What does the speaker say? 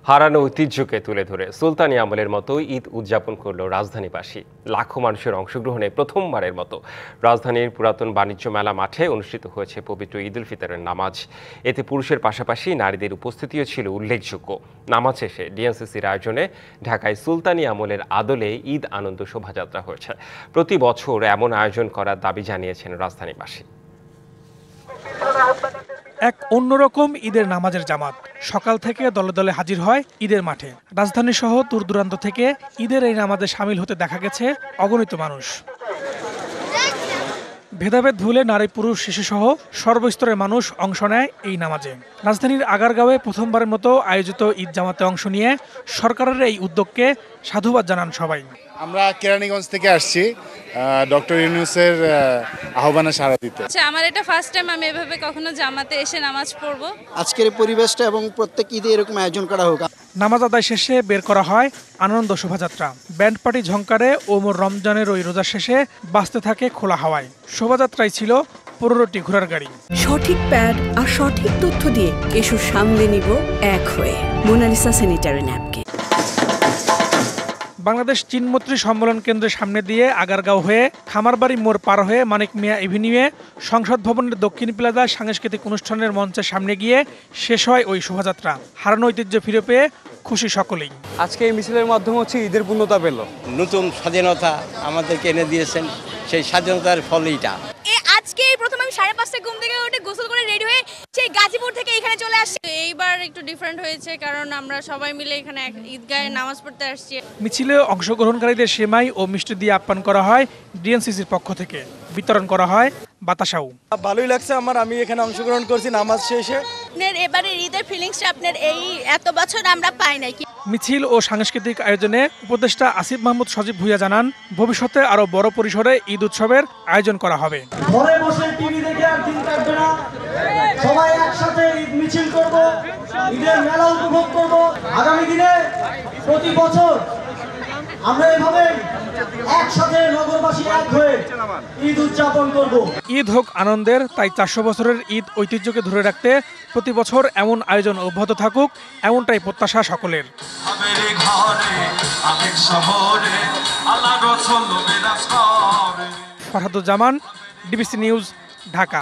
হারানো ঐতিহ্যকে তুলে ধরে সুলতানি আমলের মতো ঈদ উদযাপন করল রাজধানীবাসী। লাখো মানুষের অংশগ্রহণে প্রথমবারের মতো রাজধানীর পুরাতন বাণিজ্য মেলা মাঠে অনুষ্ঠিত হয়েছে পবিত্র ঈদ উল ফিতরের নামাজ। এতে পুরুষের পাশাপাশি নারীদের উপস্থিতিও ছিল উল্লেখযোগ্য। নামাজ শেষে ডিএনসিসির আয়োজনে ঢাকায় সুলতানি আমলের আদলে ঈদ আনন্দ শোভাযাত্রা হয়েছে। প্রতি বছর এমন আয়োজন করার দাবি জানিয়েছেন রাজধানীবাসী। এক অন্যরকম ঈদের নামাজের জামাত সকাল থেকে দলে দলে হাজির হয় ঈদের মাঠে। রাজধানী সহ দূর দূরান্ত থেকে ঈদের এই নামাজে সামিল হতে দেখা গেছে অগণিত মানুষ। ভেদাভেদ ভুলে নারী পুরুষ শিশুসহ সর্বস্তরের মানুষ অংশ নেয় এই নামাজে। রাজধানীর আগারগাঁওয়ে প্রথমবারের মতো আয়োজিত ঈদ জামাতে অংশ নিয়ে সরকারের এই উদ্যোগকে সাধুবাদ জানান সবাই। আমরা কেরানীগঞ্জ থেকে আসছি ডক্টর ইউনূসের আহ্বানে সাড়া দিতে। আমার এটা ফার্স্ট টাইম আমি এভাবে কখনো জামাতে এসে নামাজ পড়বো। আজকের পরিবেশটা এবং প্রত্যেক ঈদে এরকম আয়োজন করা হোক। নামাজ আদায় শেষে বের করা হয় আনন্দ শোভাযাত্রা। ব্যান্ড পার্টি ঝংকারে ওমর রমজানের ওই রোজা শেষে বাঁচতে থাকে খোলা হাওয়ায়। শোভাযাত্রায় ছিল 15টি ঘোড়ার গাড়ি। সঠিক প্যাড আর সঠিক তথ্য দিয়ে এসব সামলে নিব এক হয়ে। Monalisa sanitary napkin. বাংলাদেশ চীনমৈত্রী সম্মেলন কেন্দ্রের সামনে দিয়ে আগারগাঁও হয়ে খামারবাড়ি মোড় পার হয়ে মানিক মিয়া এভিনিউয়ে সংসদ ভবনের দক্ষিণ প্লাজায় সাংস্কৃতিক অনুষ্ঠানের মঞ্চের সামনে গিয়ে শেষ হয় ওই শোভাযাত্রা। হারানো ঐতিহ্য ফিরে পেয়ে খুশি সকলেই। আজকে এই মিছিলের মাধ্যমে ঈদের পূর্ণতা পেল। নতুন স্বাধীনতা আমাদেরকে এনে দিয়েছেন, সেই স্বাধীনতার ফল এইটা। আজকে প্রথম আমি 5:30টায় ঘুম থেকে উঠে গোসল করে রেডি হয়ে সেই গাজীপুর থেকে এখানে চলে আসছি। এইবার একটু ডিফারেন্ট হয়েছে কারণ আমরা সবাই মিলে এখানে ঈদগাহে নামাজ পড়তে আসছি। মিছিলে অংশগ্রহণকারীদের সেমাই ও মিষ্টি দিয়ে আপ্যায়ন করা হয় ডিএনসিসির পক্ষ থেকে। বিতরণ করা হয় বাতাসাও। ভালোই লাগছে আমার, আমি এখানে অংশগ্রহণ করছি নামাজ শেষে। এবারের ঈদের ফিলিংসটা আপনার এই এত বছর আমরা পাই নাই। মিছিল ও সাংস্কৃতিক আয়োজনে উপদেষ্টা আসিফ মাহমুদ সজীব ভুঁইয়া জানান, ভবিষ্যতে আরো বড় পরিসরে ঈদ উৎসবের আয়োজন করা হবে। ঘরে বসে টিভি দেখে আর দিন কাটবে না, সবাই একসাথে ঈদ মিছিল করব, ঈদের মেলা উপভোগ করব। আগামী দিনে প্রতি বছর আমরা এভাবে একসাথে নগরবাসী এক হয়ে ঈদ উদযাপন করব। ঈদ হোক আনন্দের, তাই 400 বছরের ঈদ ঐতিহ্যকে ধরে রাখতে প্রতি বছর এমন আয়োজন অব্যাহত থাকুক, এমনটাই প্রত্যাশা সকলের। Farhaduzzaman, DBC news, Dhaka.